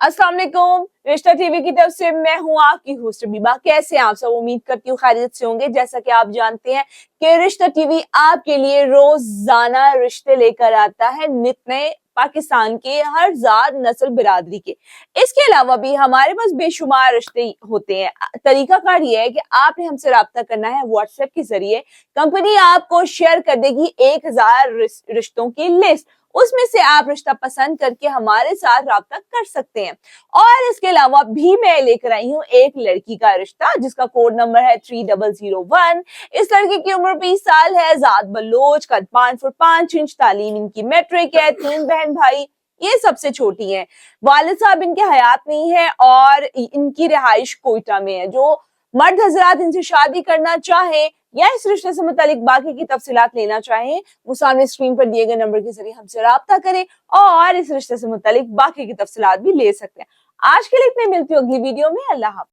अस्सलाम वालेकुम। रिश्ता टीवी की तरफ से मैं हूँ आपकी होस्ट बीबा। कैसे हैं आप सब? उम्मीद करती हूँ खैरियत से होंगे। जैसा कि आप जानते हैं कि रिश्ता टीवी आपके लिए रोजाना रिश्ते लेकर आता है, नित नए पाकिस्तान के हर जात नस्ल बिरादरी के। इसके अलावा भी हमारे पास बेशुमार रिश्ते होते हैं। तरीकाकार ये है कि आपने हमसे राब्ता करना है व्हाट्सएप के जरिए। कंपनी आपको शेयर कर देगी 1000 रिश्तों की लिस्ट। उसमें से आप रिश्ता पसंद करके हमारे साथ राब्ता कर सकते हैं। और इसके अलावा भी मैं लेकर आई हूँ एक लड़की का रिश्ता जिसका कोड नंबर है 3001। इस लड़की की उम्र 20 साल है, जात बलोच, कद 5 फुट 5 इंच, तालीम इनकी मैट्रिक है, 3 बहन भाई, ये सबसे छोटी हैं। वालिद साहब इनके हयात नहीं है और इनकी रिहाइश कोयटा में है। जो मर्द हजरात इनसे शादी करना चाहे या इस रिश्ते से मुतालिक बाकी की तफसीलात लेना चाहें, वो सामने स्क्रीन पर दिए गए नंबर के जरिए हमसे राब्ता करें और इस रिश्ते से मुतालिक बाकी की तफसीलात भी ले सकते हैं। आज के लिए इतने, मिलती हूँ अगली वीडियो में। अल्लाह हाफ़िज़।